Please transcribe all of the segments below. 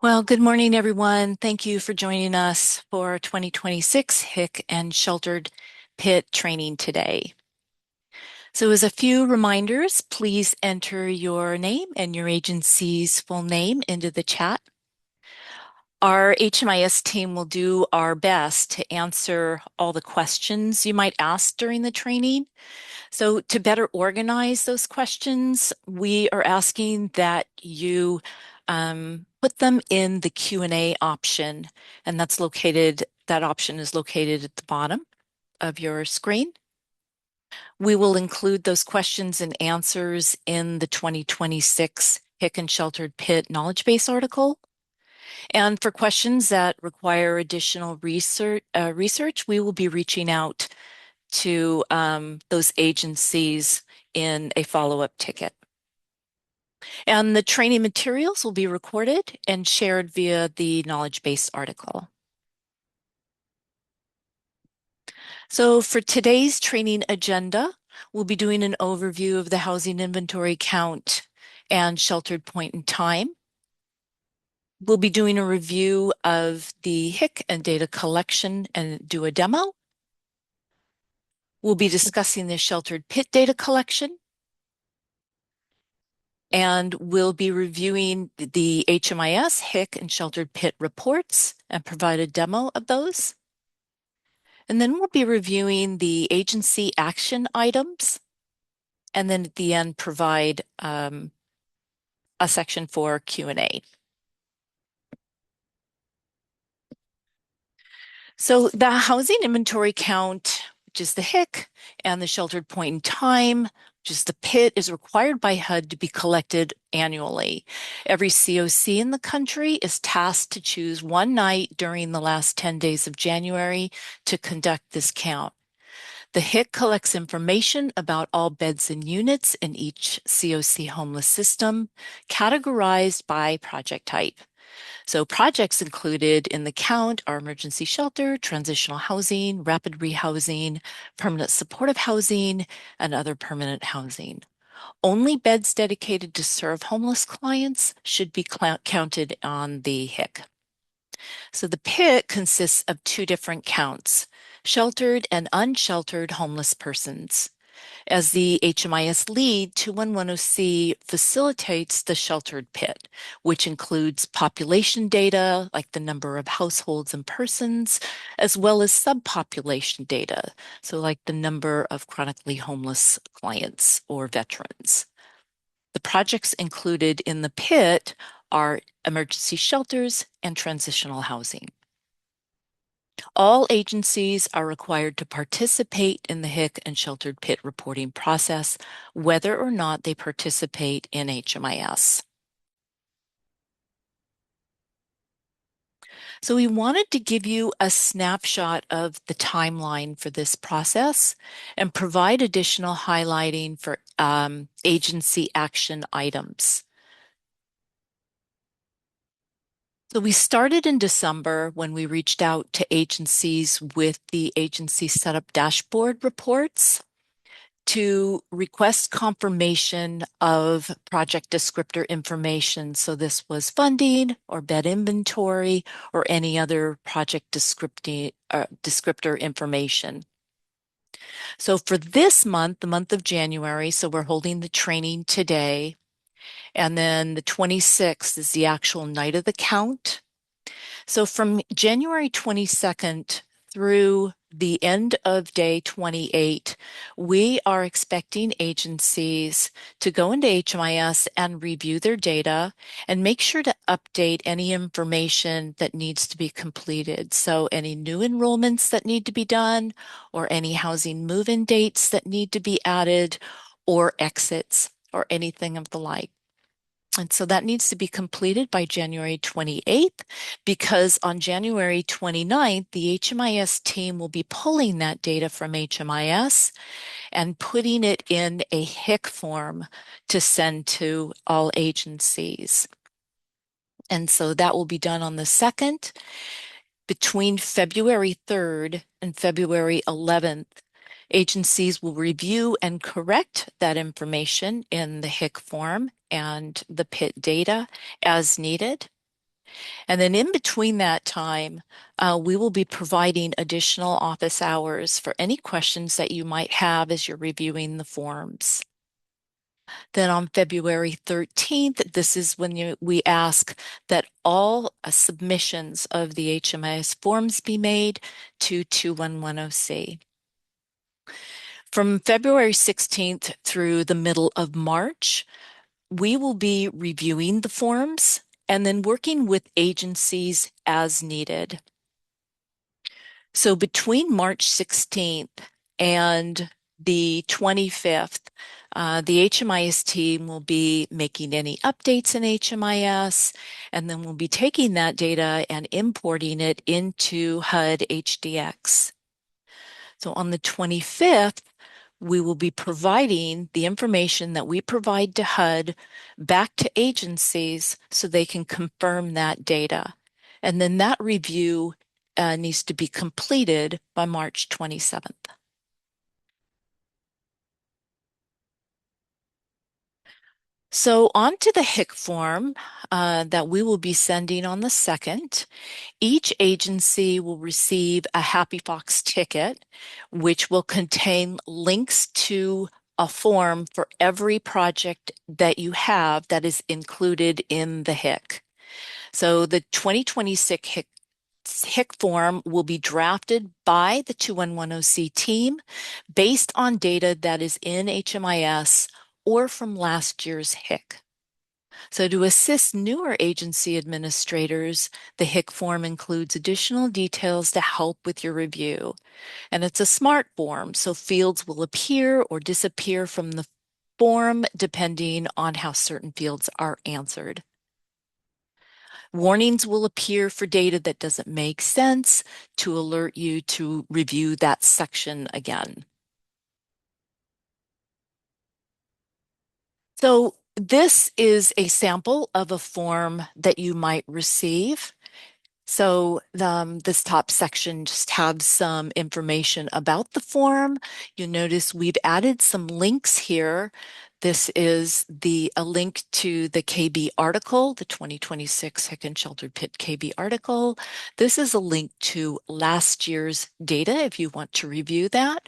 Well, good morning, everyone. Thank you for joining us for 2026 HIC and Sheltered Pit training today. So as a few reminders, please enter your name and your agency's full name into the chat. Our HMIS team will do our best to answer all the questions you might ask during the training. So to better organize those questions, we are asking that you put them in the Q&A option, and that option is located at the bottom of your screen. We will include those questions and answers in the 2026 HIC and Sheltered Pit knowledge base article. And for questions that require additional research, we will be reaching out to those agencies in a follow-up ticket. And the training materials will be recorded and shared via the knowledge base article. So for today's training agenda, we'll be doing an overview of the housing inventory count and sheltered point in time. We'll be doing a review of the HIC and data collection and do a demo. We'll be discussing the sheltered pit data collection. And we'll be reviewing the HMIS, HIC, and sheltered pit reports and provide a demo of those. And then we'll be reviewing the agency action items. And then at the end, provide a section for Q&A. So the housing inventory count, which is the HIC, and the sheltered point in time, which is the PIT, is required by HUD to be collected annually. Every COC in the country is tasked to choose one night during the last 10 days of January to conduct this count. The HIC collects information about all beds and units in each COC homeless system, categorized by project type. So projects included in the count are emergency shelter, transitional housing, rapid rehousing, permanent supportive housing, and other permanent housing. Only beds dedicated to serve homeless clients should be counted on the HIC. So the PIT consists of two different counts, sheltered and unsheltered homeless persons. As the HMIS lead, 2110C facilitates the sheltered pit, which includes population data, like the number of households and persons, as well as subpopulation data, so like the number of chronically homeless clients or veterans. The projects included in the pit are emergency shelters and transitional housing. All agencies are required to participate in the HIC and sheltered pit reporting process, whether or not they participate in HMIS. So we wanted to give you a snapshot of the timeline for this process and provide additional highlighting for agency action items. So we started in December when we reached out to agencies with the agency setup dashboard reports to request confirmation of project descriptor information. So this was funding or bed inventory or any other project descriptor information. So for this month, the month of January, so we're holding the training today, and then the 26th is the actual night of the count. So from January 22nd through the end of day 28, we are expecting agencies to go into HMIS and review their data and make sure to update any information that needs to be completed. So any new enrollments that need to be done, or any housing move-in dates that need to be added, or exits, or anything of the like. And so that needs to be completed by January 28th, because on January 29th, the HMIS team will be pulling that data from HMIS and putting it in a HIC form to send to all agencies. And so that will be done on the 2nd. Between February 3rd and February 11th, agencies will review and correct that information in the HIC form and the PIT data as needed. And then in between that time, we will be providing additional office hours for any questions that you might have as you're reviewing the forms. Then on February 13th, this is when we ask that all submissions of the HMIS forms be made to 2110C. From February 16th through the middle of March, we will be reviewing the forms and then working with agencies as needed. So between March 16th and the 25th, the HMIS team will be making any updates in HMIS, and then we'll be taking that data and importing it into HUD HDX. So on the 25th, we will be providing the information that we provide to HUD back to agencies so they can confirm that data. And then that review needs to be completed by March 27th. So on to the HIC form that we will be sending on the 2nd. Each agency will receive a Happy Fox ticket, which will contain links to a form for every project that you have that is included in the HIC. So the 2026 HIC form will be drafted by the 2110C team based on data that is in HMIS or from last year's HIC. So to assist newer agency administrators, the HIC form includes additional details to help with your review. And it's a smart form, so fields will appear or disappear from the form depending on how certain fields are answered. Warnings will appear for data that doesn't make sense to alert you to review that section again. So this is a sample of a form that you might receive. So this top section just has some information about the form. You notice we've added some links here. This is a link to the KB article, the 2026 HIC and Sheltered Pit KB article. This is a link to last year's data if you want to review that.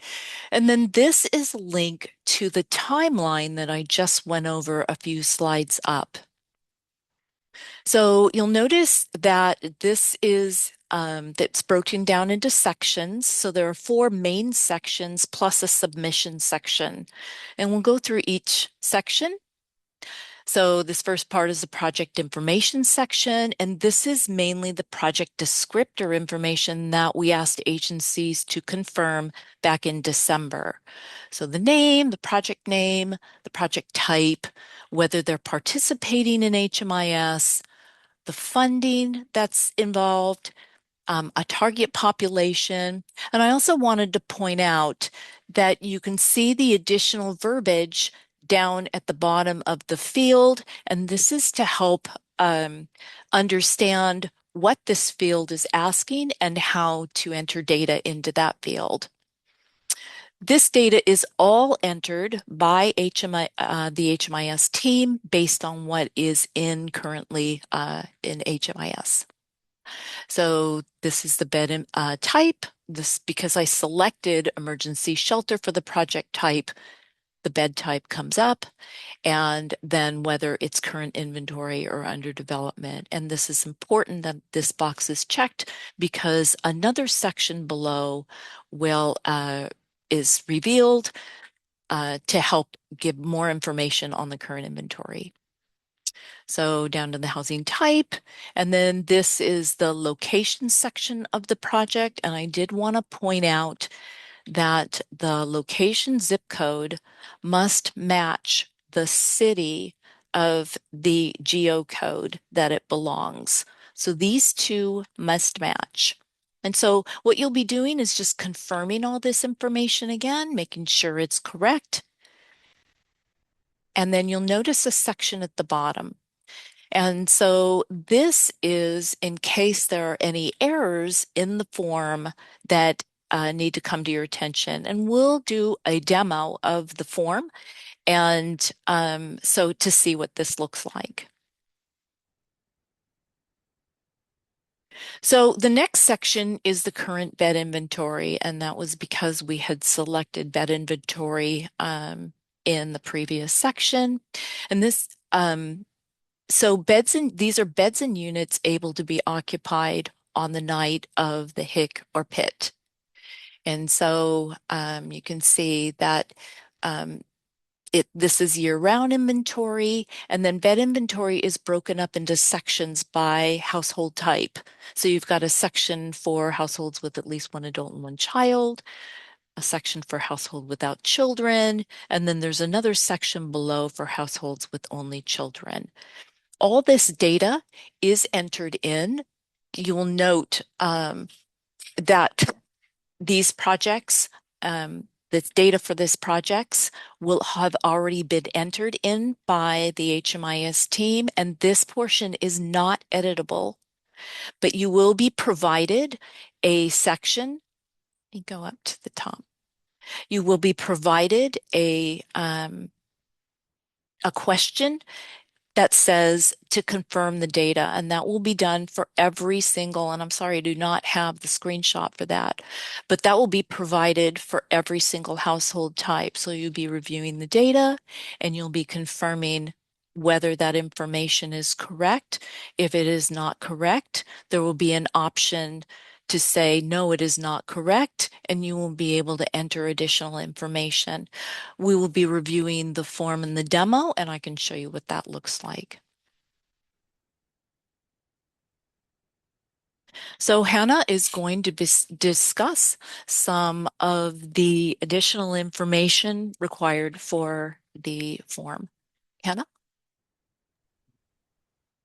And then this is a link to the timeline that I just went over a few slides up. So you'll notice that this is that's broken down into sections. So there are 4 main sections plus a submission section. And we'll go through each section. So this first part is the project information section, and this is mainly the project descriptor information that we asked agencies to confirm back in December. So the name, the project type, whether they're participating in HMIS, the funding that's involved, a target population. And I also wanted to point out that you can see the additional verbiage down at the bottom of the field, and this is to help understand what this field is asking and how to enter data into that field. This data is all entered by the HMIS team based on what is currently in HMIS. So this is the bed type. This because I selected emergency shelter for the project type, the bed type comes up, and then whether it's current inventory or under development. And this is important that this box is checked because another section below is revealed to help give more information on the current inventory. So down to the housing type, and then this is the location section of the project. And I did want to point out that the location zip code must match the city of the geocode that it belongs. So these two must match. And so what you'll be doing is just confirming all this information again, making sure it's correct. And then you'll notice a section at the bottom. And so this is in case there are any errors in the form that need to come to your attention. And we'll do a demo of the form and so to see what this looks like. So the next section is the current bed inventory, and that was because we had selected bed inventory in the previous section. And this, so beds and these are beds and units able to be occupied on the night of the HIC or PIT. And so you can see that um, this is year-round inventory, and then bed inventory is broken up into sections by household type. So you've got a section for households with at least one adult and one child, a section for household without children, and then there's another section below for households with only children. All this data is entered in. You will note that these projects, the data for this projects will have already been entered in by the HMIS team, and this portion is not editable, but you will be provided a section. Let me go up to the top. You will be provided a question that says to confirm the data, and that will be done for every single, and I'm sorry, I do not have the screenshot for that, but that will be provided for every single household type. So you'll be reviewing the data and you'll be confirming whether that information is correct. If it is not correct, there will be an option to say, no, it is not correct, and you will be able to enter additional information. We will be reviewing the form in the demo, and I can show you what that looks like. So Hannah is going to discuss some of the additional information required for the form. Hannah?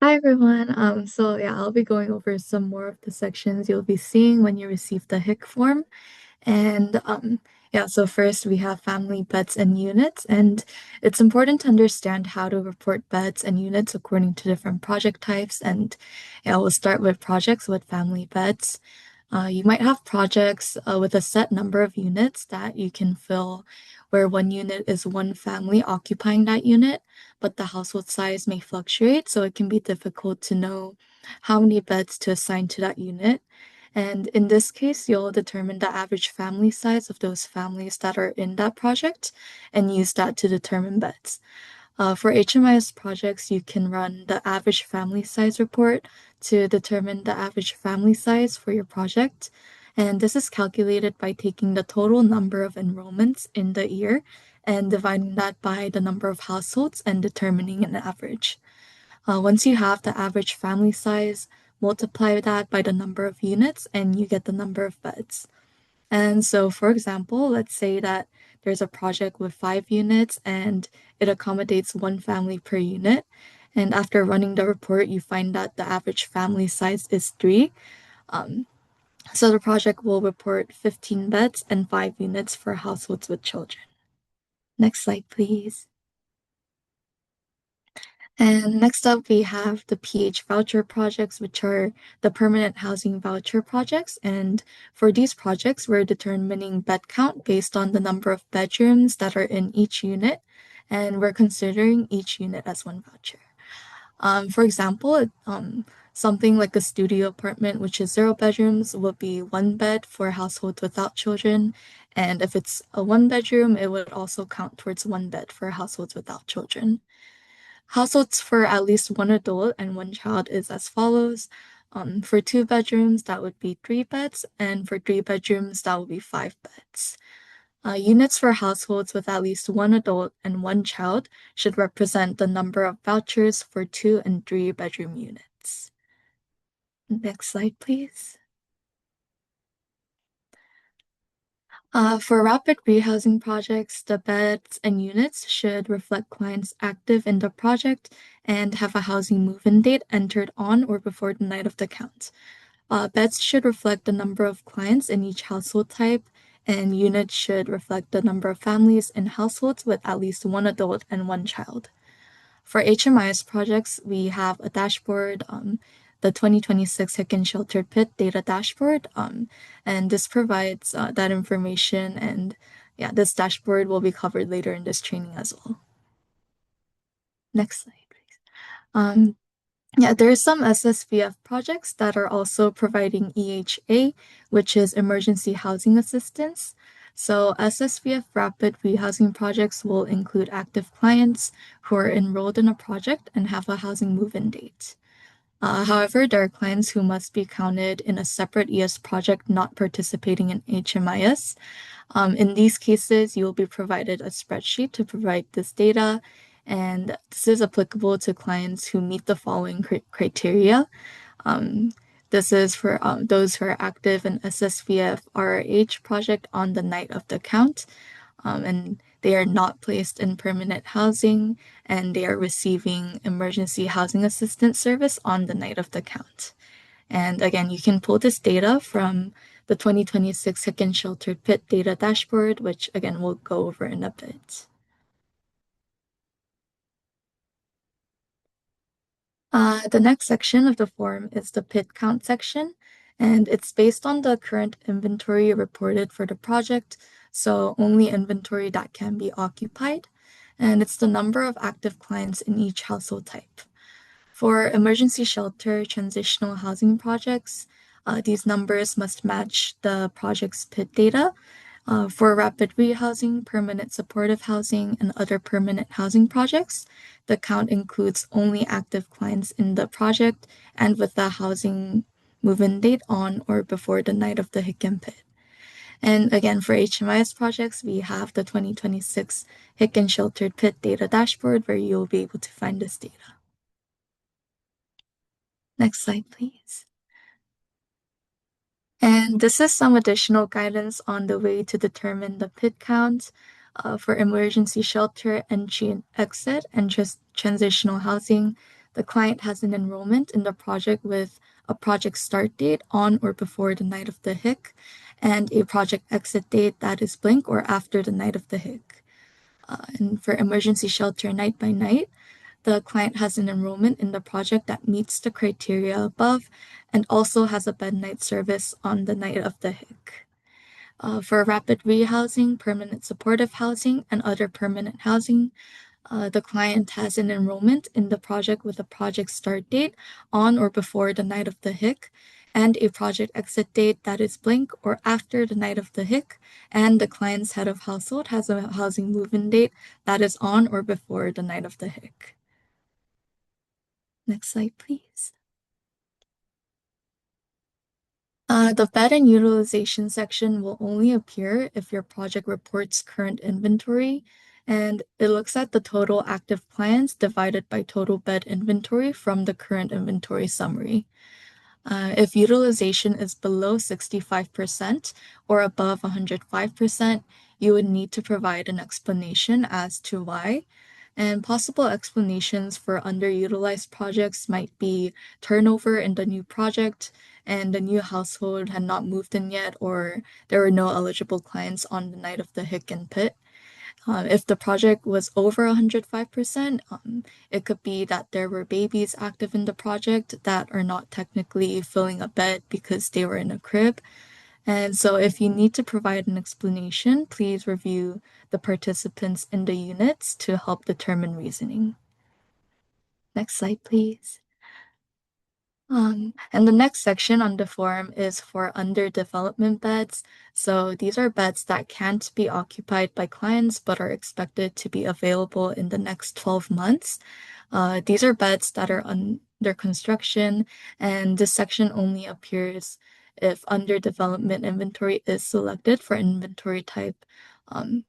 Hi everyone. So yeah, I'll be going over some more of the sections you'll be seeing when you receive the HIC form. And yeah, so first we have family beds and units, and it's important to understand how to report beds and units according to different project types. And yeah, we'll start with projects with family beds. You might have projects with a set number of units that you can fill, where one unit is one family occupying that unit, but the household size may fluctuate, so it can be difficult to know how many beds to assign to that unit. And in this case, you'll determine the average family size of those families that are in that project and use that to determine beds. For HMIS projects, you can run the average family size report to determine the average family size for your project. And this is calculated by taking the total number of enrollments in the year and dividing that by the number of households and determining an average. Once you have the average family size, multiply that by the number of units and you get the number of beds. And so, for example, let's say that there's a project with 5 units and it accommodates one family per unit. And after running the report, you find that the average family size is 3. Um, so the project will report 15 beds and 5 units for households with children. Next slide, please. And next up, we have the PH voucher projects, which are the permanent housing voucher projects. And for these projects, we're determining bed count based on the number of bedrooms that are in each unit. And we're considering each unit as one voucher. For example, something like a studio apartment, which is 0 bedrooms, would be one bed for households without children. And if it's a 1 bedroom, it would also count towards one bed for households without children. Households for at least one adult and one child is as follows. For 2 bedrooms, that would be 3 beds, and for 3 bedrooms, that would be 5 beds. Units for households with at least one adult and one child should represent the number of vouchers for 2 and 3 bedroom units. Next slide, please. For rapid rehousing projects, the beds and units should reflect clients active in the project and have a housing move-in date entered on or before the night of the count. Beds should reflect the number of clients in each household type, and units should reflect the number of families in households with at least one adult and one child. For HMIS projects, we have a dashboard, the 2026 HIC and Sheltered Pit data dashboard, and this provides that information. And yeah, this dashboard will be covered later in this training as well. Next slide, please. Yeah, there are some SSVF projects that are also providing EHA, which is emergency housing assistance. So SSVF rapid rehousing projects will include active clients who are enrolled in a project and have a housing move-in date. However, there are clients who must be counted in a separate ES project not participating in HMIS. In these cases, you will be provided a spreadsheet to provide this data, and this is applicable to clients who meet the following criteria. Um, this is for those who are active in SSVF RRH project on the night of the count, and they are not placed in permanent housing, and they are receiving emergency housing assistance service on the night of the count. And again, you can pull this data from the 2026 HIC and Sheltered Pit data dashboard, which again, we'll go over in a bit. The next section of the form is the pit count section, and it's based on the current inventory reported for the project, so only inventory that can be occupied, and it's the number of active clients in each household type. For emergency shelter transitional housing projects, these numbers must match the project's PIT data. For rapid rehousing, permanent supportive housing, and other permanent housing projects, the count includes only active clients in the project and with the housing move-in date on or before the night of the HIC and PIT. And again, for HMIS projects, we have the 2026 HIC and Sheltered PIT data dashboard where you'll be able to find this data. Next slide, please. And this is some additional guidance on the way to determine the PIT count for emergency shelter, entry and exit, and just transitional housing. The client has an enrollment in the project with a project start date on or before the night of the HIC, and a project exit date that is blank or after the night of the HIC. And for emergency shelter night by night, the client has an enrollment in the project that meets the criteria above and also has a bed night service on the night of the HIC. For rapid rehousing, permanent supportive housing, and other permanent housing, the client has an enrollment in the project with a project start date on or before the night of the HIC and a project exit date that is blank or after the night of the HIC, and the client's head of household has a housing move-in date that is on or before the night of the HIC. Next slide, please. The bed and utilization section will only appear if your project reports current inventory, and it looks at the total active clients divided by total bed inventory from the current inventory summary. If utilization is below 65% or above 105%, you would need to provide an explanation as to why. And possible explanations for underutilized projects might be turnover in the new project, and the new household had not moved in yet, or there were no eligible clients on the night of the HIC and PIT. If the project was over 105%, it could be that there were babies active in the project that are not technically filling a bed because they were in a crib. And so if you need to provide an explanation, please review the participants in the units to help determine reasoning. Next slide, please. And the next section on the form is for underdevelopment beds. So these are beds that can't be occupied by clients but are expected to be available in the next 12 months. These are beds that are under construction, and this section only appears if underdevelopment inventory is selected for inventory type. Um,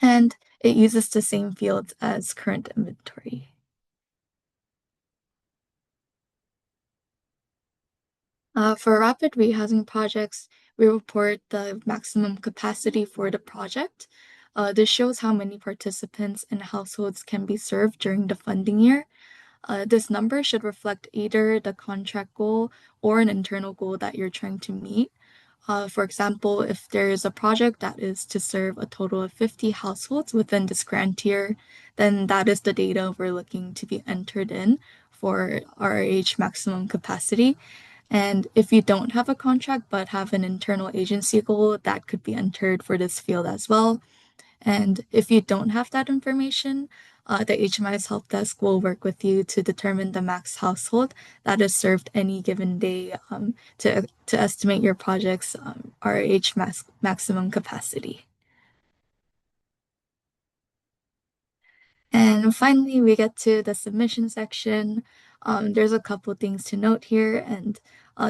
and it uses the same fields as current inventory. For rapid rehousing projects, we report the maximum capacity for the project. This shows how many participants and households can be served during the funding year. This number should reflect either the contract goal or an internal goal that you're trying to meet. For example, if there is a project that is to serve a total of 50 households within this grant year, then that is the data we're looking to be entered in for RH maximum capacity. And if you don't have a contract but have an internal agency goal, that could be entered for this field as well. And if you don't have that information, the HMIS help desk will work with you to determine the max household that is served any given day to estimate your project's RH maximum capacity. And finally, we get to the submission section. There's a couple things to note here, and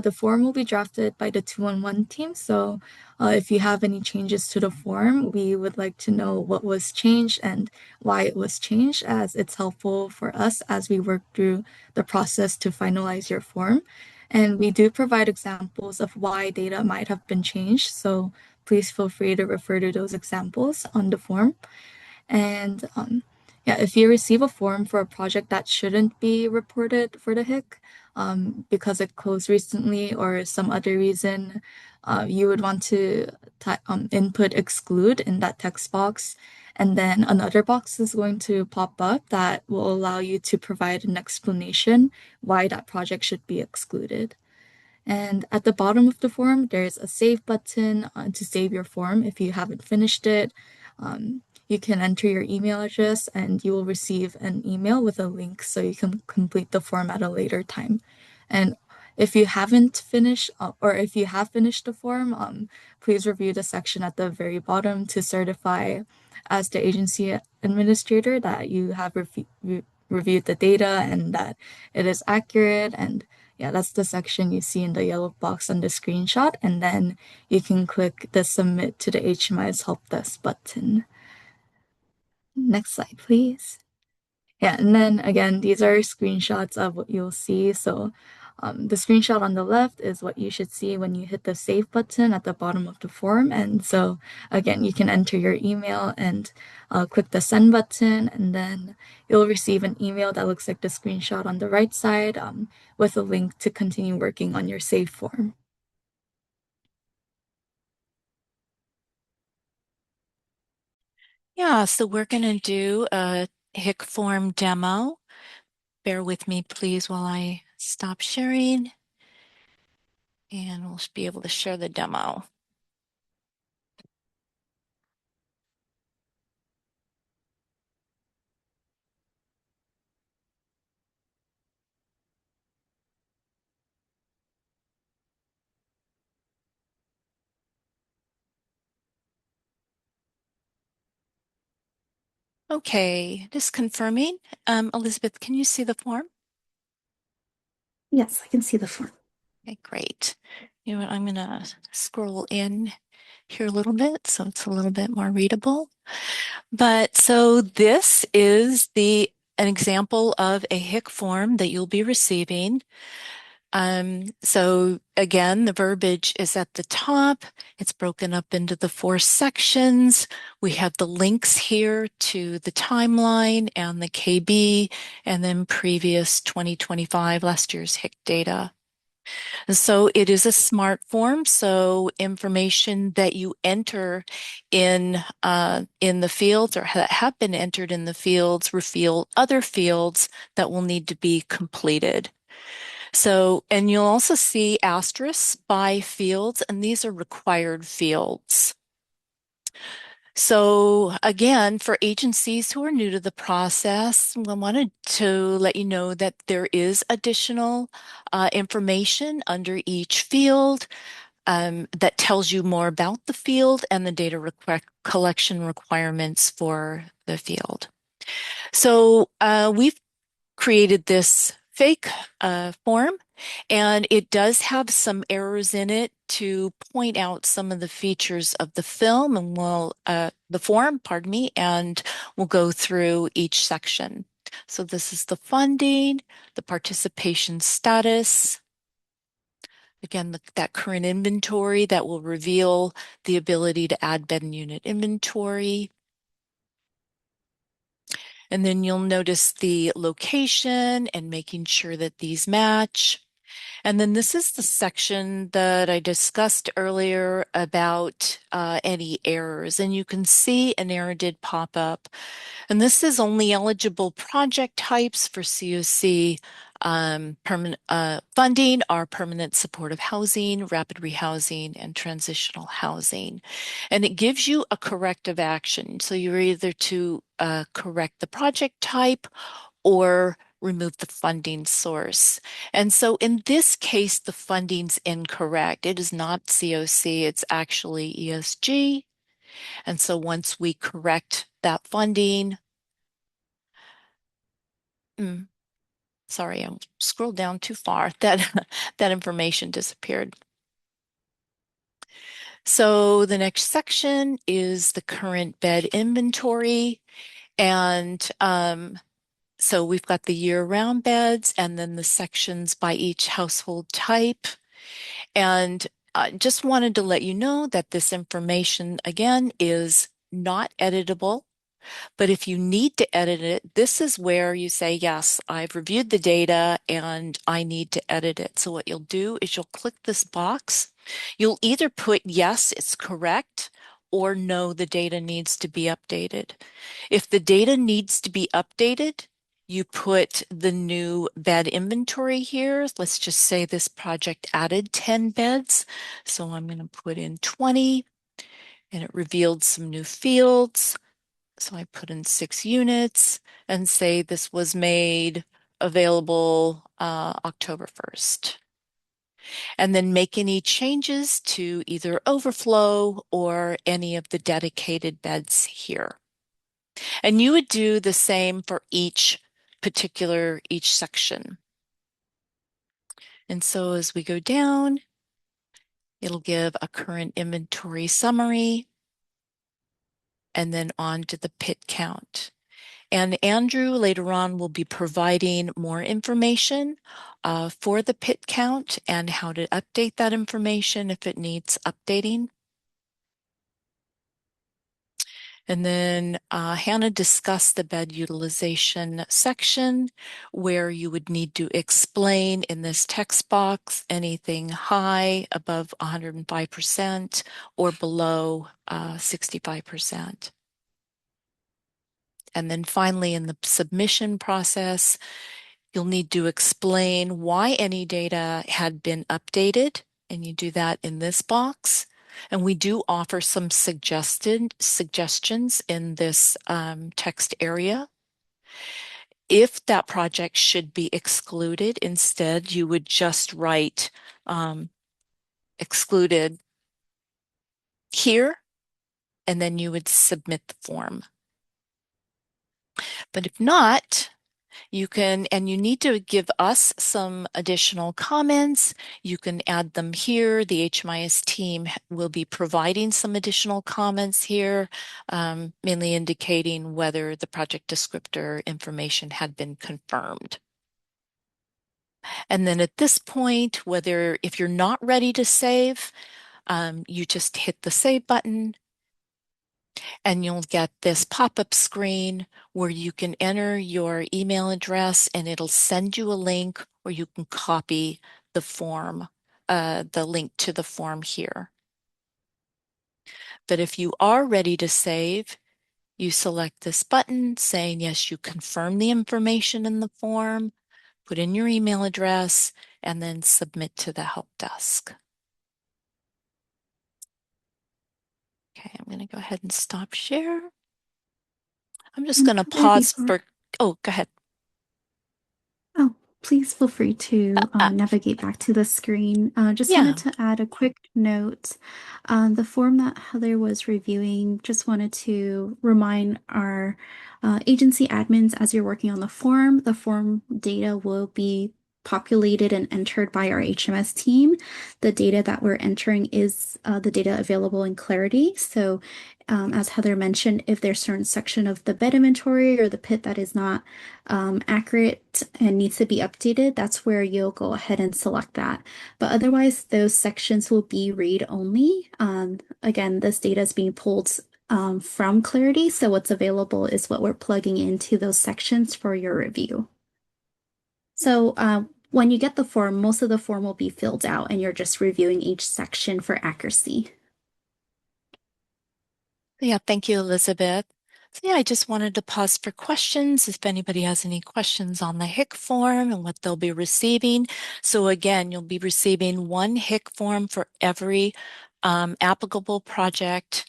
the form will be drafted by the 211 team. So, if you have any changes to the form, we would like to know what was changed and why it was changed, as it's helpful for us as we work through the process to finalize your form. And we do provide examples of why data might have been changed. So, please feel free to refer to those examples on the form. And yeah, if you receive a form for a project that shouldn't be reported for the HIC because it closed recently or some other reason, you would want to input exclude in that text box. And then another box is going to pop up that will allow you to provide an explanation why that project should be excluded. And at the bottom of the form, there's a save button to save your form if you haven't finished it. You can enter your email address and you will receive an email with a link so you can complete the form at a later time. And if you haven't finished, or if you have finished the form, please review the section at the very bottom to certify as the agency administrator that you have reviewed the data and that it is accurate. And yeah, that's the section you see in the yellow box on the screenshot. And then you can click the submit to the HMI's help desk button. Next slide, please. Yeah, and then again, these are screenshots of what you'll see. So the screenshot on the left is what you should see when you hit the save button at the bottom of the form. And so again, you can enter your email and click the send button, and then you'll receive an email that looks like the screenshot on the right side with a link to continue working on your save form. Yeah, so we're going to do a HIC form demo. Bear with me, please, while I stop sharing, and we'll be able to share the demo. Okay, just confirming. Elizabeth, can you see the form? Yes, I can see the form. Okay, great. You know what, I'm gonna scroll in here a little bit so it's a little bit more readable. But so this is an example of a HIC form that you'll be receiving. So again, the verbiage is at the top. It's broken up into the 4 sections. We have the links here to the timeline and the KB, and then previous 2025, last year's HIC data. And so it is a smart form, so information that you enter in the fields or that have been entered in the fields reveal other fields that will need to be completed. So, and you'll also see asterisks by fields, and these are required fields. So again, for agencies who are new to the process, I wanted to let you know that there is additional information under each field that tells you more about the field and the data collection requirements for the field. So we've created this fake form, and it does have some errors in it to point out some of the features of the film and the form, pardon me, and we'll go through each section. So this is the funding, the participation status, again, that current inventory that will reveal the ability to add bed and unit inventory. And then you'll notice the location and making sure that these match. And then this is the section that I discussed earlier about any errors. And you can see an error did pop up. And this is only eligible project types for COC Permanent funding are permanent supportive housing, rapid rehousing, and transitional housing. And it gives you a corrective action. So you're either to correct the project type or remove the funding source. And so in this case, the funding's incorrect. It is not COC, it's actually ESG. And so once we correct that funding, mm, sorry, I scrolled down too far. That that information disappeared. So the next section is the current bed inventory. And so we've got the year-round beds and then the sections by each household type. And I just wanted to let you know that this information, again, is not editable. But if you need to edit it, this is where you say, yes, I've reviewed the data and I need to edit it. So what you'll do is you'll click this box. You'll either put, yes, it's correct, or no, the data needs to be updated. If the data needs to be updated, you put the new bed inventory here. Let's just say this project added 10 beds. So I'm going to put in 20 and it revealed some new fields. So I put in 6 units and say this was made available October 1st. And then make any changes to either overflow or any of the dedicated beds here. And you would do the same for each section. And so as we go down, it'll give a current inventory summary and then on to the pit count. And Andrew later on will be providing more information for the pit count and how to update that information if it needs updating. And then Hannah discussed the bed utilization section where you would need to explain in this text box anything high above 105% or below 65%. And then finally in the submission process, you'll need to explain why any data had been updated, and you do that in this box. And we do offer some suggestions in this text area. If that project should be excluded, instead, you would just write excluded here, and then you would submit the form. But if not, you can, and you need to give us some additional comments. You can add them here. The HMIS team will be providing some additional comments here, mainly indicating whether the project descriptor information had been confirmed. And then at this point, if you're not ready to save, you just hit the save button and you'll get this pop-up screen where you can enter your email address and it'll send you a link or you can copy the form, the link to the form here. But if you are ready to save, you select this button saying, yes, you confirm the information in the form, put in your email address, and then submit to the help desk. Okay, I'm going to go ahead and stop share. I'm just And going to Heather, pause for, oh, go ahead. oh, please feel free to Uh, navigate back to the screen. Just wanted yeah. to add a quick note. The form that Heather was reviewing, just wanted to remind our agency admins as you're working on the form data will be populated and entered by our HMS team. The data that we're entering is the data available in Clarity. So as Heather mentioned, if there's a certain section of the bed inventory or the pit that is not accurate and needs to be updated, that's where you'll go ahead and select that. But otherwise, those sections will be read only. Again, this data is being pulled from Clarity, so what's available is what we're plugging into those sections for your review. So when you get the form, most of the form will be filled out and you're just reviewing each section for accuracy. Yeah, thank you, Elizabeth. So yeah, I just wanted to pause for questions if anybody has any questions on the HIC form and what they'll be receiving. So again, you'll be receiving one HIC form for every applicable project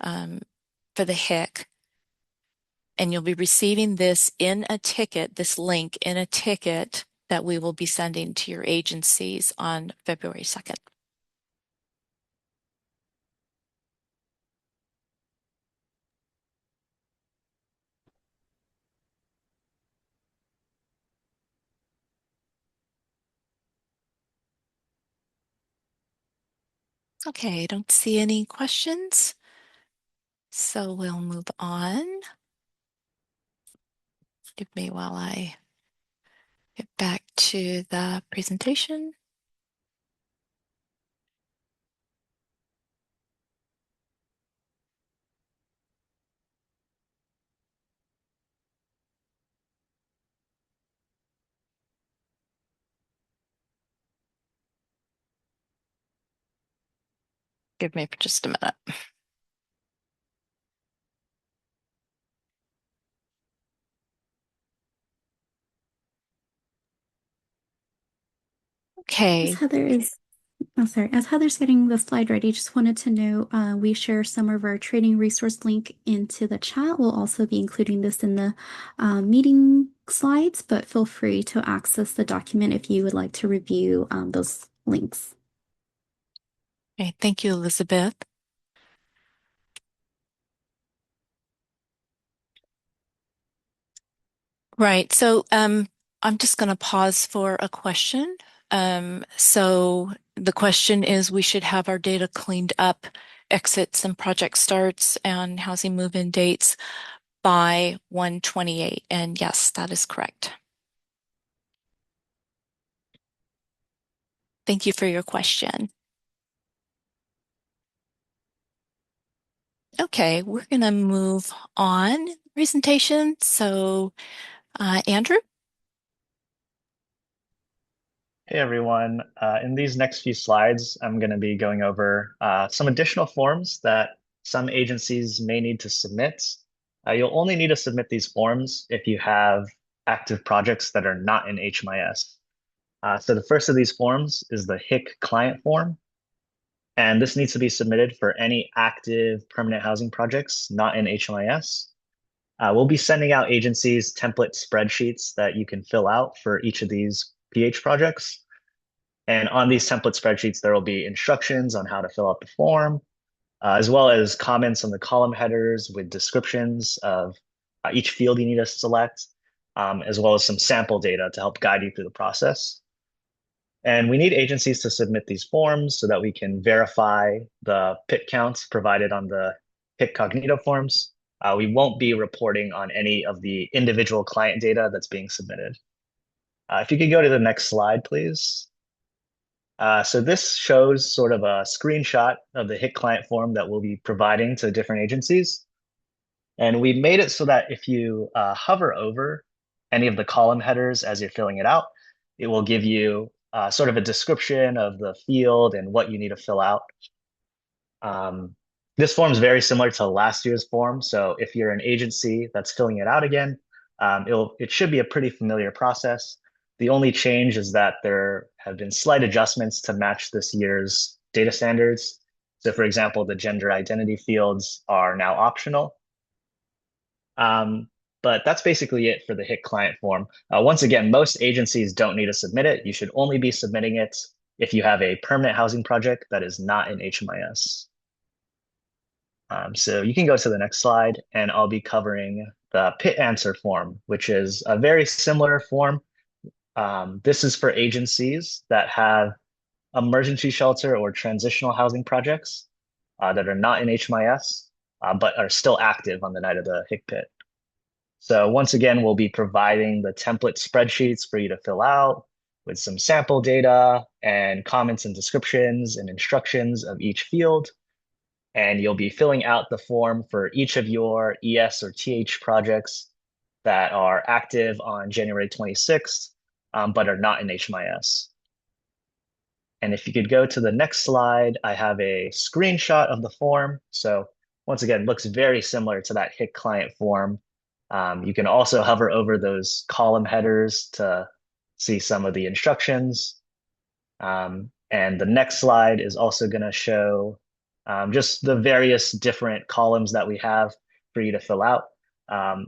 for the HIC. And you'll be receiving this in a ticket, this link in a ticket that we will be sending to your agencies on February 2nd. Okay, I don't see any questions, so we'll move on. Give me while I get back to the presentation. Give me just a minute. As Okay, Heather is, oh, sorry, as Heather's getting the slide ready, just wanted to know we share some of our training resource link into the chat. We'll also be including this in the meeting slides, but feel free to access the document if you would like to review those links. okay, thank you, Elizabeth. Right, so I'm just going to pause for a question. So the question is, we should have our data cleaned up, exits and project starts and housing move-in dates by 1/28. And yes, that is correct. Thank you for your question. Okay, we're going to move on presentation. So, Andrew? Hey everyone, in these next few slides, I'm going to be going over some additional forms that some agencies may need to submit. You'll only need to submit these forms if you have active projects that are not in HMIS. So the first of these forms is the HIC client form, and this needs to be submitted for any active permanent housing projects not in HMIS. We'll be sending out agencies template spreadsheets that you can fill out for each of these PH projects. And on these template spreadsheets, there will be instructions on how to fill out the form, as well as comments on the column headers with descriptions of each field you need to select, as well as some sample data to help guide you through the process. And we need agencies to submit these forms so that we can verify the PIT counts provided on the HIC Cognito forms. We won't be reporting on any of the individual client data that's being submitted. If you could go to the next slide, please. So this shows sort of a screenshot of the HIC client form that we'll be providing to different agencies. And we made it so that if you hover over any of the column headers as you're filling it out, it will give you sort of a description of the field and what you need to fill out. This form is very similar to last year's form. So if you're an agency that's filling it out again, it should be a pretty familiar process. The only change is that there have been slight adjustments to match this year's data standards. So for example, the gender identity fields are now optional. But that's basically it for the HIC client form. Once again, most agencies don't need to submit it. You should only be submitting it if you have a permanent housing project that is not in HMIS. So you can go to the next slide, and I'll be covering the PIT answer form, which is a very similar form. This is for agencies that have emergency shelter or transitional housing projects that are not in HMIS, but are still active on the night of the HIC PIT. So once again, we'll be providing the template spreadsheets for you to fill out with some sample data and comments and descriptions and instructions of each field. And you'll be filling out the form for each of your ES or TH projects that are active on January 26th, but are not in HMIS. And if you could go to the next slide, I have a screenshot of the form. So once again, looks very similar to that HIC client form. You can also hover over those column headers to see some of the instructions. And the next slide is also going to show just the various different columns that we have for you to fill out.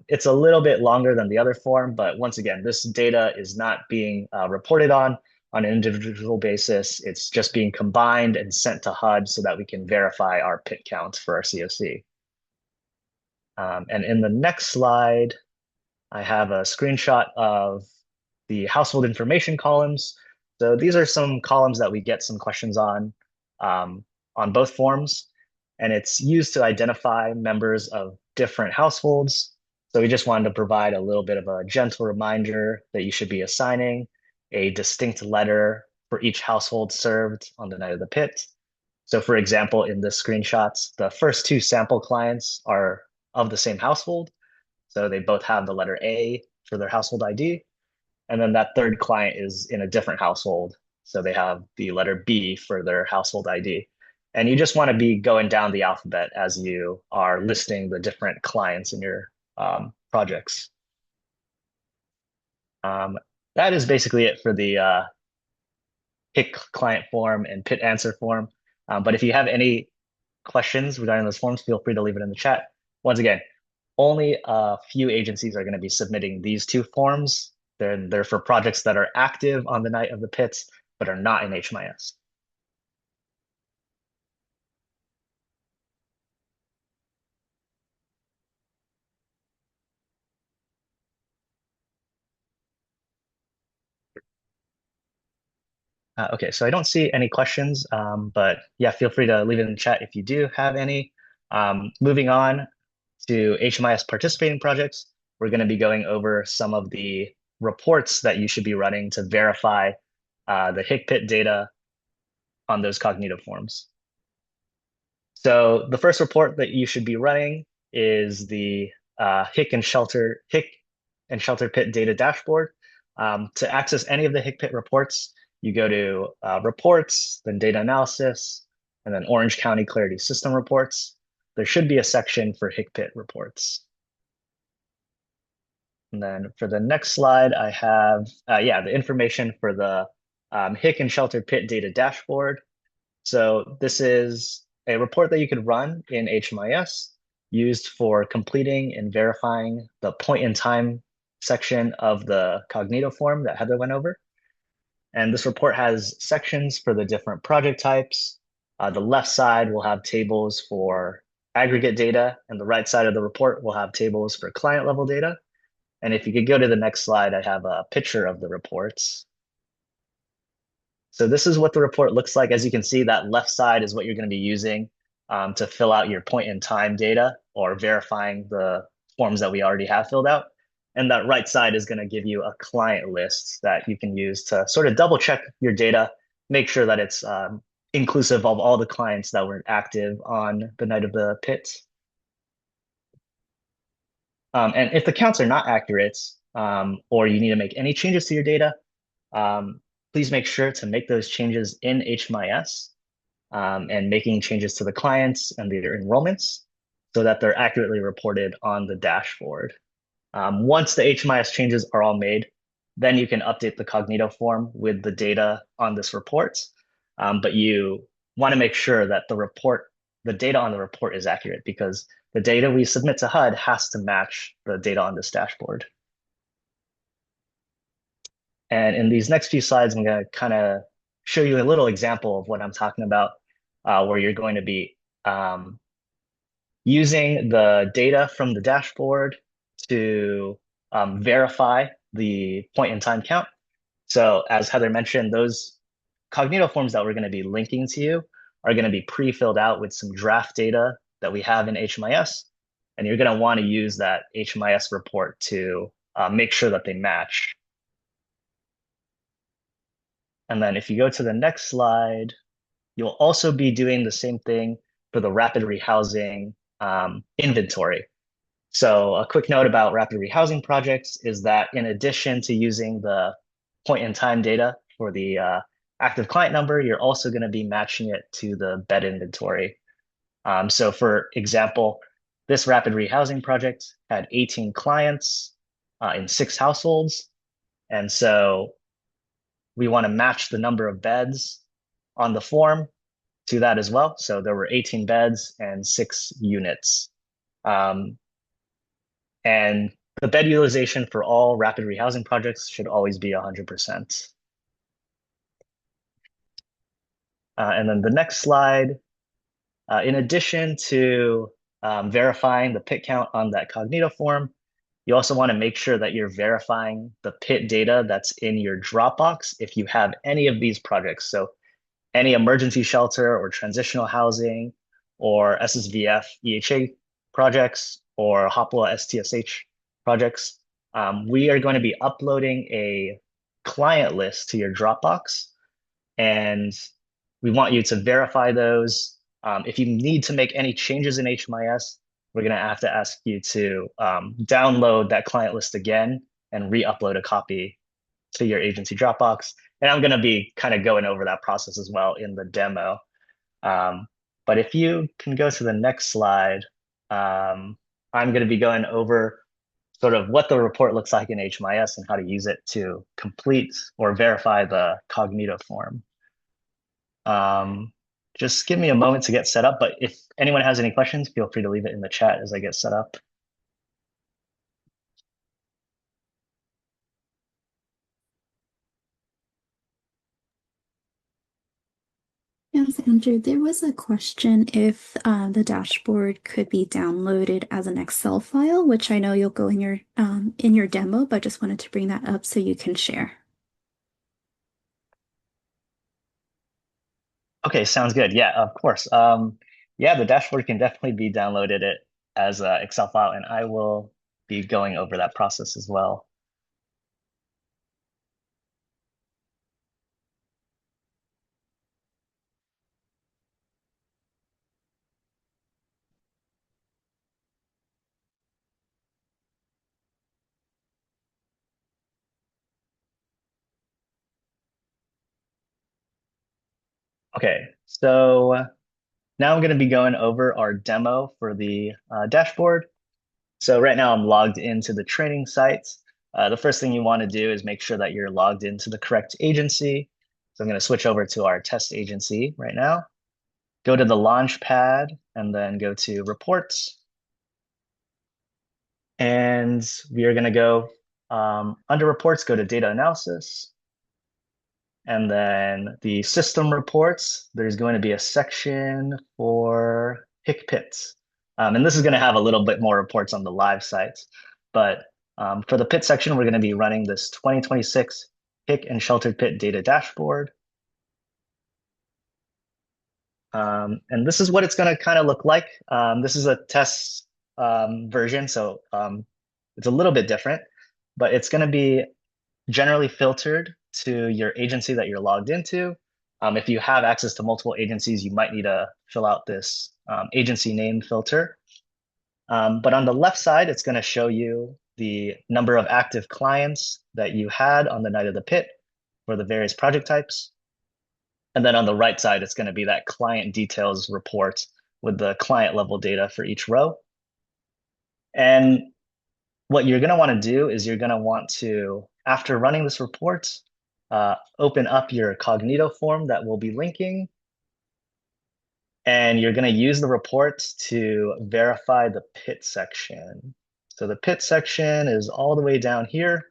It's a little bit longer than the other form, but once again, this data is not being reported on an individual basis. It's just being combined and sent to HUD so that we can verify our pit count for our COC. And in the next slide, I have a screenshot of the household information columns. So these are some columns that we get some questions on both forms, and it's used to identify members of different households. So we just wanted to provide a little bit of a gentle reminder that you should be assigning a distinct letter for each household served on the night of the pit. So for example, in the screenshots, the first two sample clients are of the same household. So they both have the letter A for their household ID. And then that third client is in a different household. So they have the letter B for their household ID. And you just want to be going down the alphabet as you are listing the different clients in your projects. That is basically it for the HIC client form and PIT answer form. But if you have any questions regarding those forms, feel free to leave it in the chat. Once again, only a few agencies are going to be submitting these two forms. They're for projects that are active on the night of the pits, but are not in HMIS. Okay, so I don't see any questions, but yeah, feel free to leave it in the chat if you do have any. Moving on to HMIS participating projects, we're going to be going over some of the reports that you should be running to verify the HIC pit data on those cognitive forms. So the first report that you should be running is the HIC and shelter pit data dashboard. To access any of the HIC pit reports, you go to reports, then data analysis, and then Orange County Clarity System reports. There should be a section for HIC pit reports. And then for the next slide, I have the information for the HIC and shelter pit data dashboard. So this is a report that you could run in HMIS used for completing and verifying the point in time section of the Cognito form that Heather went over. And this report has sections for the different project types. The left side will have tables for aggregate data, and the right side of the report will have tables for client level data. And if you could go to the next slide, I have a picture of the reports. So this is what the report looks like. As you can see, that left side is what you're going to be using to fill out your point in time data or verifying the forms that we already have filled out. And that right side is going to give you a client list that you can use to sort of double check your data, make sure that it's inclusive of all the clients that were active on the night of the pit. And if the counts are not accurate or you need to make any changes to your data, please make sure to make those changes in HMIS and making changes to the clients and their enrollments so that they're accurately reported on the dashboard. Once the HMIS changes are all made, then you can update the Cognito form with the data on this report. But you want to make sure that the data on the report is accurate because the data we submit to HUD has to match the data on this dashboard. And in these next few slides, I'm going to kind of show you a little example of what I'm talking about, where you're going to be using the data from the dashboard to verify the point in time count. So as Heather mentioned, those Cognito forms that we're going to be linking to you are going to be pre-filled out with some draft data that we have in HMIS. And you're going to want to use that HMIS report to make sure that they match. And then if you go to the next slide, you'll also be doing the same thing for the rapid rehousing inventory. So a quick note about rapid rehousing projects is that in addition to using the point in time data for the active client number, you're also going to be matching it to the bed inventory. So for example, this rapid rehousing project had 18 clients in 6 households. And so we want to match the number of beds on the form to that as well. So there were 18 beds and 6 units. Um, and the bed utilization for all rapid rehousing projects should always be 100%. And then the next slide, in addition to verifying the PIT count on that Cognito form, you also want to make sure that you're verifying the PIT data that's in your Dropbox if you have any of these projects. So any emergency shelter or transitional housing or SSVF EHA projects or Hopla STSH projects, we are going to be uploading a client list to your Dropbox, and we want you to verify those. If you need to make any changes in HMIS, we're going to have to ask you to download that client list again and re-upload a copy to your agency Dropbox. And I'm going to be kind of going over that process as well in the demo. But if you can go to the next slide, I'm going to be going over sort of what the report looks like in HMIS and how to use it to complete or verify the Cognito form. Just give me a moment to get set up, but if anyone has any questions, feel free to leave it in the chat as I get set up. Yes, Andrew, there was a question if the dashboard could be downloaded as an Excel file, which I know you'll go in your demo, but just wanted to bring that up so you can share. Okay, sounds good. Yeah, of course. Yeah, the dashboard can definitely be downloaded it as an Excel file, and I will be going over that process as well. Okay, so now I'm going to be going over our demo for the dashboard. So right now I'm logged into the training site. The first thing you want to do is make sure that you're logged into the correct agency. So I'm going to switch over to our test agency right now. Go to the launch pad and then go to reports. And we are going to go under reports, go to data analysis. And then the system reports, there's going to be a section for HIC pits. And this is going to have a little bit more reports on the live sites. But for the pit section, we're going to be running this 2026 HIC and sheltered pit data dashboard. And this is what it's going to kind of look like. This is a test version, so it's a little bit different, but it's going to be generally filtered to your agency that you're logged into. If you have access to multiple agencies, you might need to fill out this agency name filter. But on the left side, it's going to show you the number of active clients that you had on the night of the pit for the various project types. And then on the right side, it's going to be that client details report with the client level data for each row. And what you're going to want to do is you're going to want to, after running this report, open up your Cognito form that we'll be linking. And you're going to use the report to verify the pit section. So the pit section is all the way down here.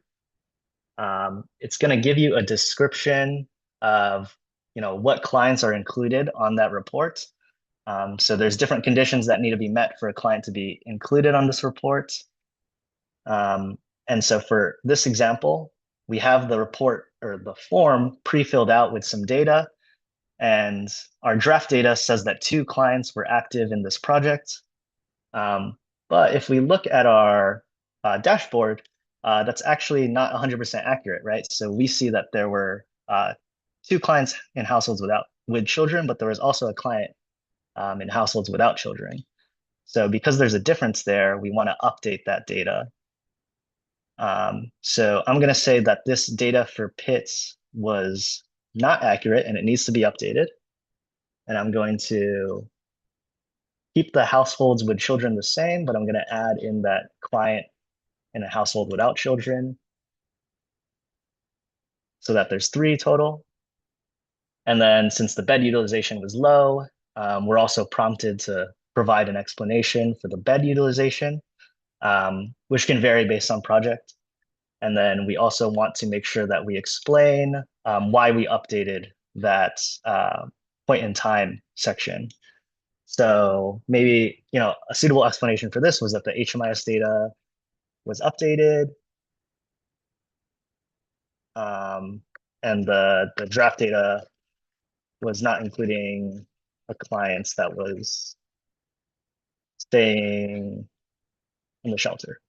It's going to give you a description of what clients are included on that report. So there's different conditions that need to be met for a client to be included on this report. And so for this example, we have the report or the form pre-filled out with some data. And our draft data says that 2 clients were active in this project. But if we look at our dashboard, that's actually not 100% accurate, right? So we see that there were 2 clients in households with children, but there was also a client in households without children. So because there's a difference there, we want to update that data. So I'm going to say that this data for pits was not accurate and it needs to be updated. And I'm going to keep the households with children the same, but I'm going to add in that client in a household without children so that there's 3 total. And then since the bed utilization was low, we're also prompted to provide an explanation for the bed utilization, which can vary based on project. And then we also want to make sure that we explain why we updated that point in time section. So maybe, a suitable explanation for this was that the HMIS data was updated, and the draft data was not including a client that was staying in the shelter.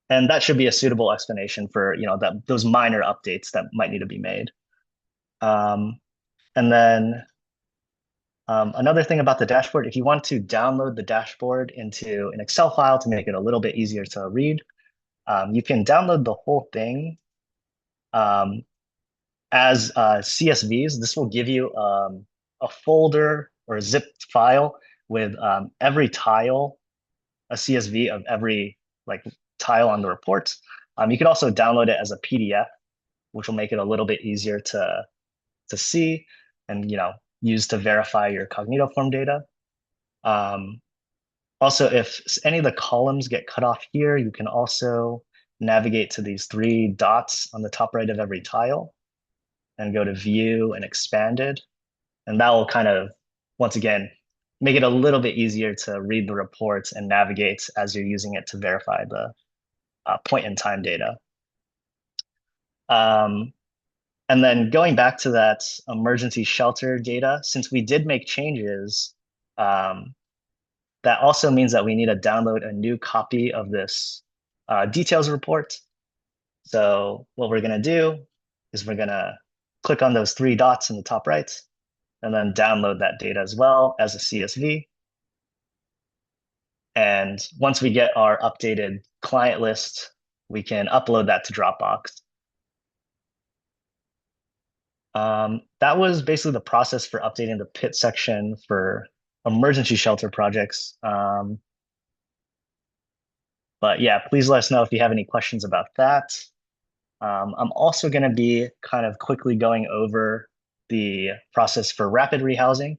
And that should be a suitable explanation for, those minor updates that might need to be made. And then another thing about the dashboard, if you want to download the dashboard into an Excel file to make it a little bit easier to read, you can download the whole thing as CSVs. This will give you a folder or a zipped file with every tile, a CSV of every tile on the report. You could also download it as a PDF, which will make it a little bit easier to see and use to verify your cognitoform data. Also, if any of the columns get cut off here, you can also navigate to these 3 dots on the top right of every tile and go to view and expanded. And that will kind of, once again, make it a little bit easier to read the reports and navigate as you're using it to verify the point in time data. And then going back to that emergency shelter data, since we did make changes, that also means that we need to download a new copy of this details report. So what we're going to do is we're going to click on those 3 dots in the top right and then download that data as well as a CSV. And once we get our updated client list, we can upload that to Dropbox. That was basically the process for updating the PIT section for emergency shelter projects. But yeah, please let us know if you have any questions about that. I'm also going to be kind of quickly going over the process for rapid rehousing.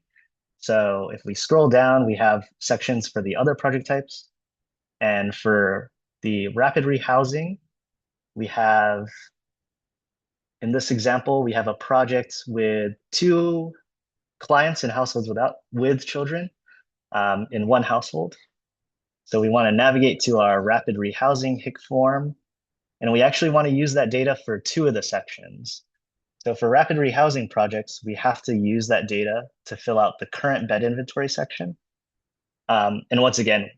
So if we scroll down, we have sections for the other project types. And for the rapid rehousing, we have, in this example, we have a project with 2 clients in households with children in one household. So we want to navigate to our rapid rehousing HIC form, and we actually want to use that data for 2 of the sections. So for rapid rehousing projects, we have to use that data to fill out the current bed inventory section. And once again,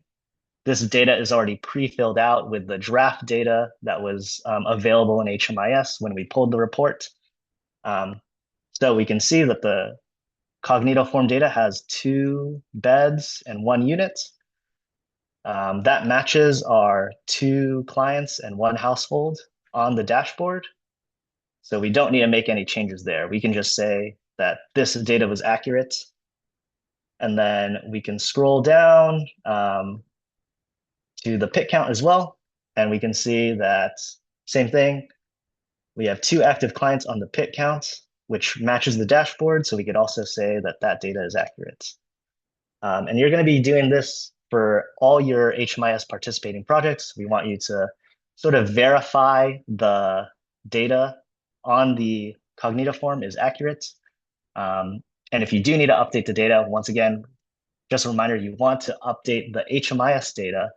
this data is already pre-filled out with the draft data that was available in HMIS when we pulled the report. So we can see that the cognitoform data has 2 beds and 1 unit. That matches our 2 clients and 1 household on the dashboard. So we don't need to make any changes there. We can just say that this data was accurate. And then we can scroll down to the PIT count as well. And we can see that same thing. We have 2 active clients on the PIT count, which matches the dashboard. So we could also say that that data is accurate. And you're going to be doing this for all your HMIS participating projects. We want you to sort of verify the data on the cognitoform is accurate. And if you do need to update the data, once again, just a reminder, you want to update the HMIS data,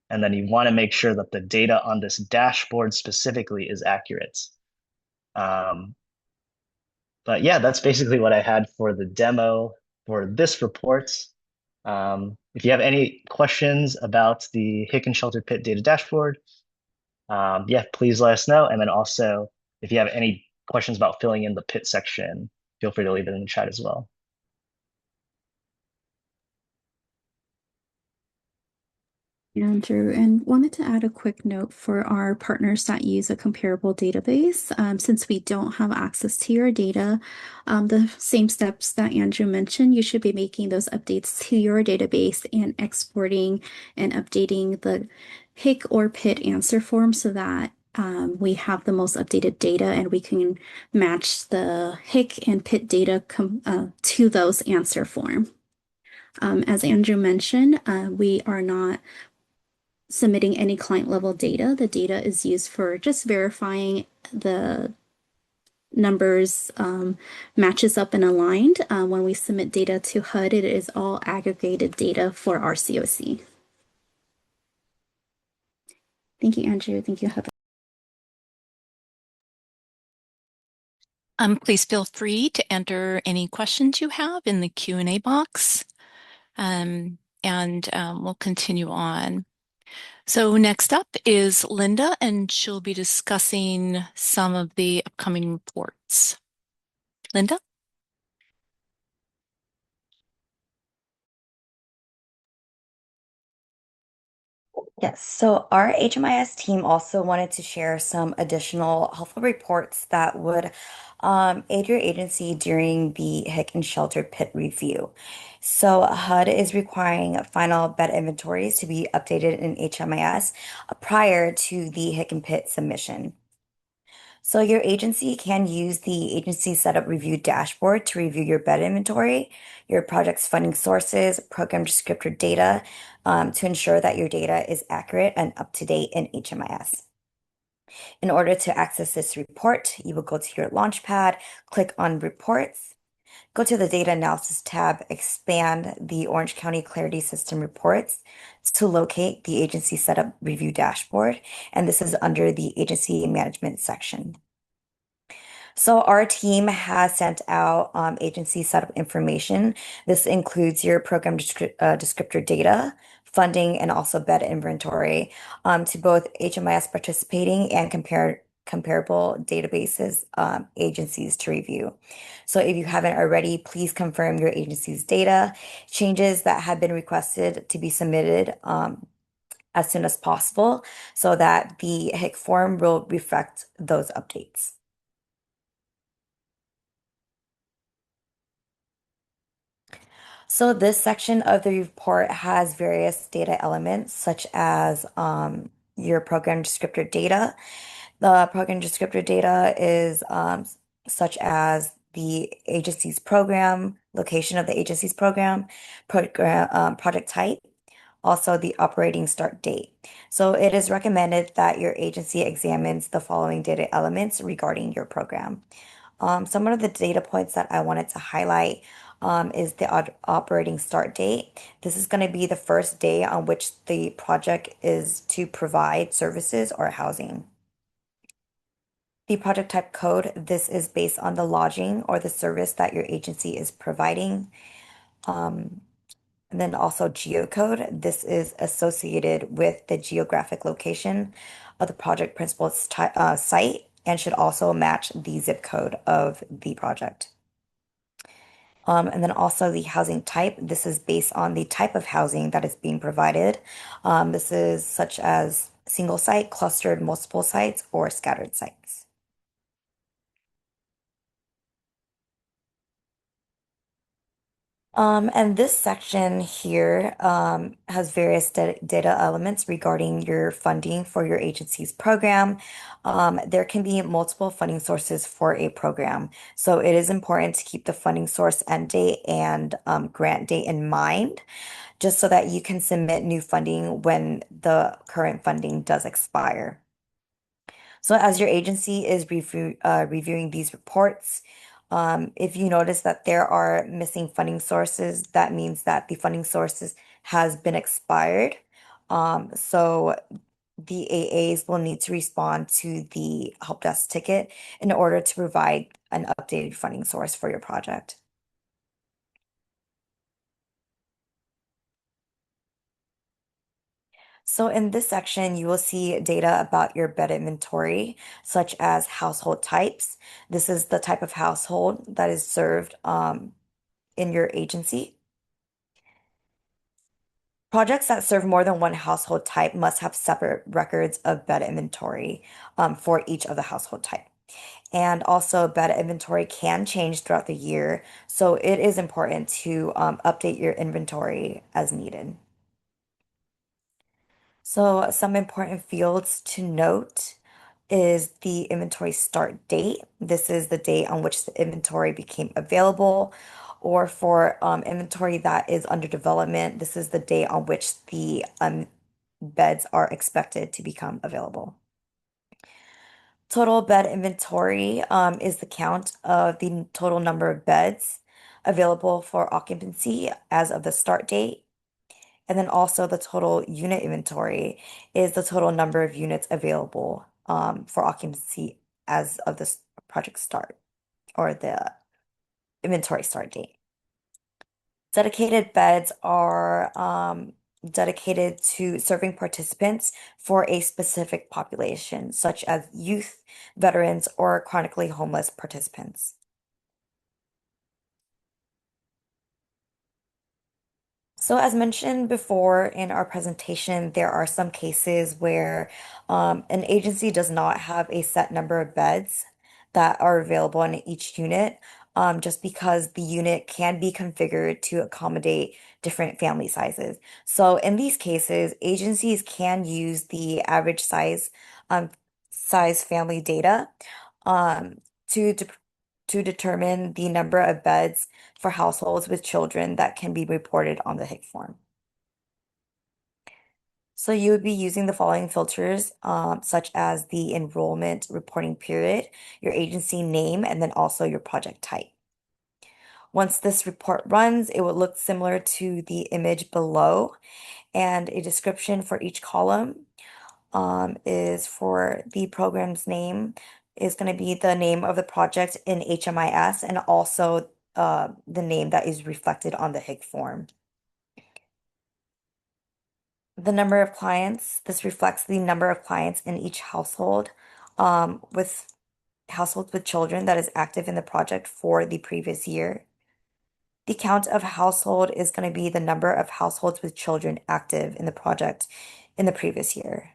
and then you want to make sure that the data on this dashboard specifically is accurate. But yeah, that's basically what I had for the demo for this report. If you have any questions about the HIC and Shelter Pit data dashboard, yeah, please let us know. And then also, if you have any questions about filling in the PIT section, feel free to leave it in the chat as well. Andrew, and wanted to add a quick note for our partners that use a comparable database. Since we don't have access to your data, the same steps that Andrew mentioned, you should be making those updates to your database and exporting and updating the HIC or PIT answer form so that we have the most updated data and we can match the HIC and PIT data to those answer form. As Andrew mentioned, we are not submitting any client level data. The data is used for just verifying the numbers matches up and aligned. When we submit data to HUD, it is all aggregated data for our COC. Thank you, Andrew. Thank you, Heather. Please feel free to enter any questions you have in the Q&A box, and we'll continue on. So next up is Linda, and she'll be discussing some of the upcoming reports. Linda? Yes, so our HMIS team also wanted to share some additional helpful reports that would aid your agency during the HIC and shelter pit review. So HUD is requiring final bed inventories to be updated in HMIS prior to the HIC and pit submission. So your agency can use the agency setup review dashboard to review your bed inventory, your project's funding sources, program descriptor data, to ensure that your data is accurate and up to date in HMIS. In order to access this report, you will go to your Launchpad, click on Reports, go to the Data Analysis tab, expand the Orange County Clarity System reports to locate the agency setup review dashboard, and this is under the agency management section. So our team has sent out agency setup information. This includes your program descriptor data, funding, and also bed inventory to both HMIS participating and comparable databases agencies to review. So if you haven't already, please confirm your agency's data, changes that have been requested to be submitted as soon as possible so that the HIC form will reflect those updates. So this section of the report has various data elements such as your program descriptor data. The program descriptor data is such as the agency's program, location of the agency's program, project type, also the operating start date. So it is recommended that your agency examines the following data elements regarding your program. Some of the data points that I wanted to highlight is the operating start date. This is going to be the first day on which the project is to provide services or housing. The project type code, this is based on the lodging or the service that your agency is providing. And then also geocode, this is associated with the geographic location of the project principal's site and should also match the zip code of the project. And then also the housing type. This is based on the type of housing that is being provided. This is such as single site, clustered multiple sites, or scattered sites. And this section here has various data elements regarding your funding for your agency's program. There can be multiple funding sources for a program. So it is important to keep the funding source end date and grant date in mind, just so that you can submit new funding when the current funding does expire. So as your agency is reviewing these reports, if you notice that there are missing funding sources, that means that the funding sources has been expired. So the AAs will need to respond to the help desk ticket in order to provide an updated funding source for your project. So in this section, you will see data about your bed inventory, such as household types. This is the type of household that is served in your agency. Projects that serve more than one household type must have separate records of bed inventory for each of the household type. And also, bed inventory can change throughout the year, so it is important to update your inventory as needed. So, some important fields to note is the inventory start date. This is the date on which the inventory became available. Or for inventory that is under development, this is the date on which the beds are expected to become available. Total bed inventory is the count of the total number of beds available for occupancy as of the start date. And then also the total unit inventory is the total number of units available for occupancy as of this project start or the inventory start date. Dedicated beds are dedicated to serving participants for a specific population, such as youth, veterans, or chronically homeless participants. So, as mentioned before in our presentation, there are some cases where an agency does not have a set number of beds that are available in each unit, just because the unit can be configured to accommodate different family sizes. So, in these cases, agencies can use the average um, size family data um, to determine the number of beds for households with children that can be reported on the HIC form. So you would be using the following filters, such as the enrollment reporting period, your agency name, and then also your project type. Once this report runs, it will look similar to the image below, and a description for each column is for the program's name is going to be the name of the project in HMIS and also the name that is reflected on the HIC form. The number of clients, this reflects the number of clients in each household with households with children that is active in the project for the previous year. The count of household is going to be the number of households with children active in the project in the previous year.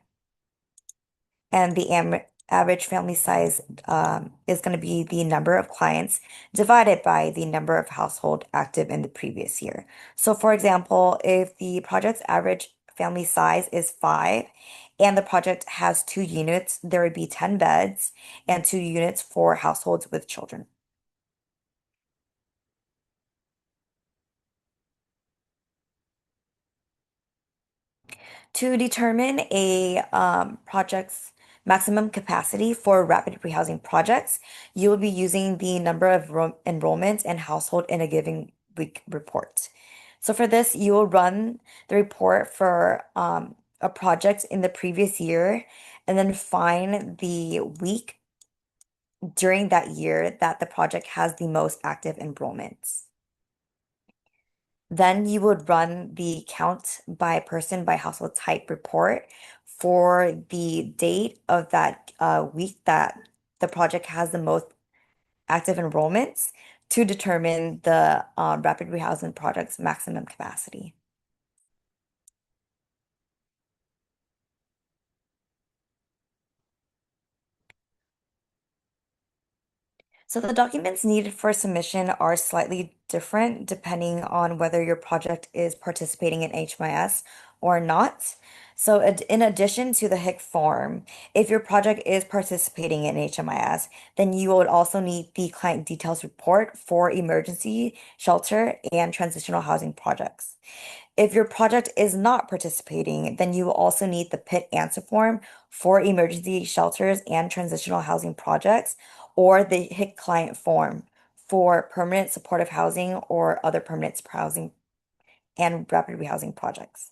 And the average family size is going to be the number of clients divided by the number of household active in the previous year. So, for example, if the project's average family size is 5 and the project has 2 units, there would be 10 beds and 2 units for households with children. To determine a project's maximum capacity for rapid rehousing projects, you will be using the number of enrollments and household in a given week report. So for this, you will run the report for a project in the previous year and then find the week during that year that the project has the most active enrollments. Then you would run the count by person by household type report for the date of that week that the project has the most active enrollments to determine the rapid rehousing project's maximum capacity. So the documents needed for submission are slightly different depending on whether your project is participating in HMIS or not. So in addition to the HIC form, if your project is participating in HMIS, then you would also need the client details report for emergency shelter and transitional housing projects. If your project is not participating, then you will also need the PIT answer form for emergency shelters and transitional housing projects, or the HIC client form for permanent supportive housing or other permanent housing and rapid rehousing projects.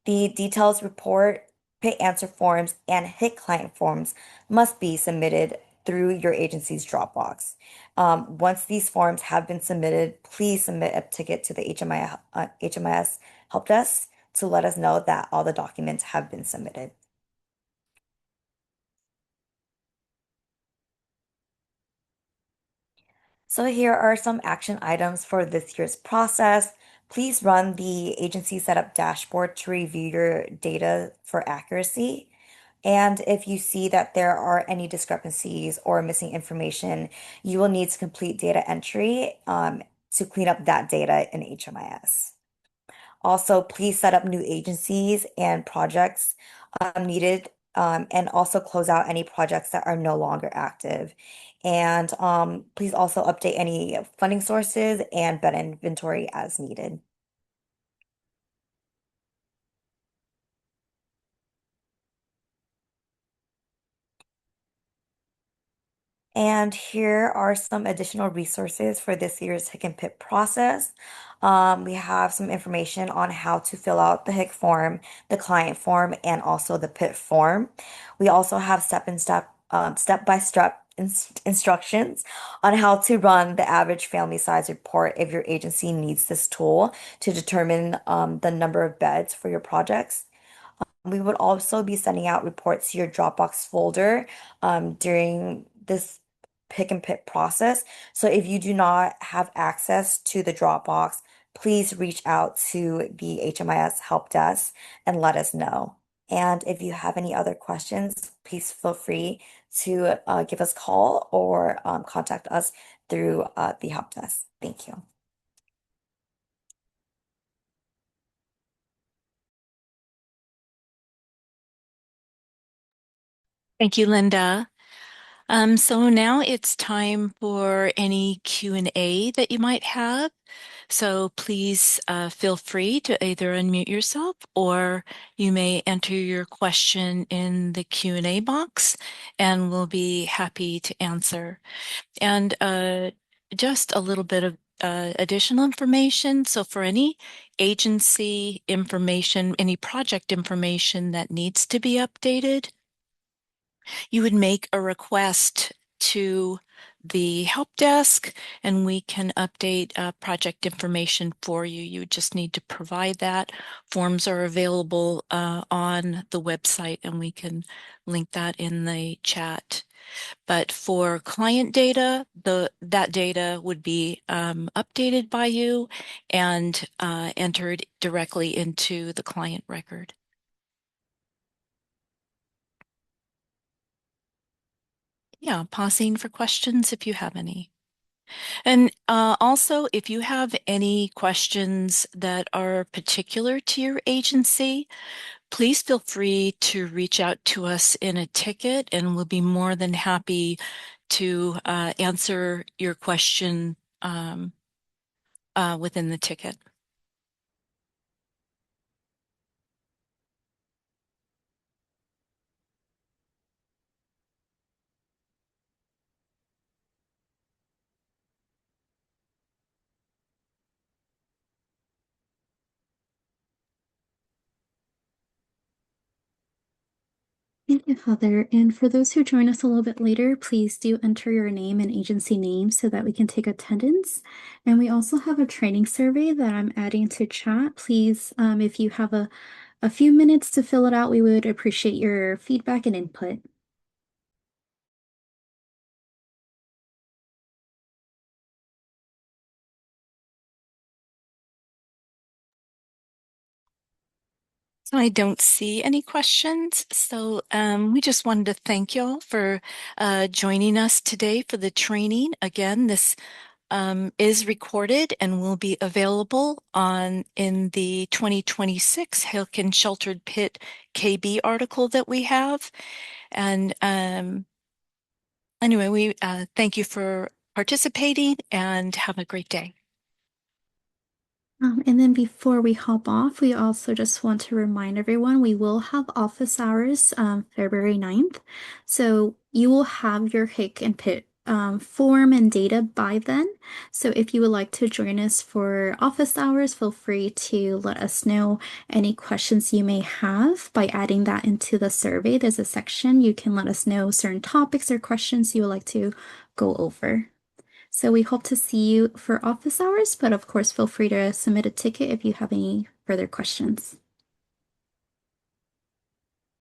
The details report, PIT answer forms, and HIC client forms must be submitted through your agency's Dropbox. Once these forms have been submitted, please submit a ticket to the HMIS help desk to let us know that all the documents have been submitted. So here are some action items for this year's process. please run the agency setup dashboard to review your data for accuracy. And if you see that there are any discrepancies or missing information, you will need to complete data entry to clean up that data in HMIS. Also, please set up new agencies and projects needed, and also close out any projects that are no longer active. And please also update any funding sources and bed inventory as needed. And here are some additional resources for this year's HIC and PIP process. We have some information on how to fill out the HIC form, the client form, and also the PIP form. We also have step-by-step instructions on how to run the average family size report if your agency needs this tool to determine the number of beds for your projects. We would also be sending out reports to your Dropbox folder during this pick and pick process. So if you do not have access to the Dropbox, please reach out to the HMIS help desk and let us know. And if you have any other questions, please feel free to give us a call or contact us through the help desk. Thank you. Thank you, Linda. So now it's time for any Q&A that you might have. So please feel free to either unmute yourself or you may enter your question in the Q&A box and we'll be happy to answer. And just a little bit of additional information. So for any agency information, any project information that needs to be updated, you would make a request to the help desk and we can update project information for you. You just need to provide that. Forms are available on the website and we can link that in the chat. But for client data, that data would be updated by you and entered directly into the client record. Yeah, pausing for questions if you have any. And also, if you have any questions that are particular to your agency, please feel free to reach out to us in a ticket and we'll be more than happy to answer your question within the ticket. Thank you, Heather. And for those who join us a little bit later, please do enter your name and agency name so that we can take attendance. And we also have a training survey that I'm adding to chat. Please, if you have a few minutes to fill it out, we would appreciate your feedback and input. So I don't see any questions. So we just wanted to thank y'all for joining us today for the training. Again, this is recorded and will be available in the 2026 HIC and Sheltered Pit KB article that we have. And anyway, we thank you for participating and have a great day. And then before we hop off, we also just want to remind everyone we will have office hours February 9th. So you will have your HIC and PIT form and data by then. So if you would like to join us for office hours, feel free to let us know any questions you may have by adding that into the survey. There's a section you can let us know certain topics or questions you would like to go over. So we hope to see you for office hours, but of course, feel free to submit a ticket if you have any further questions.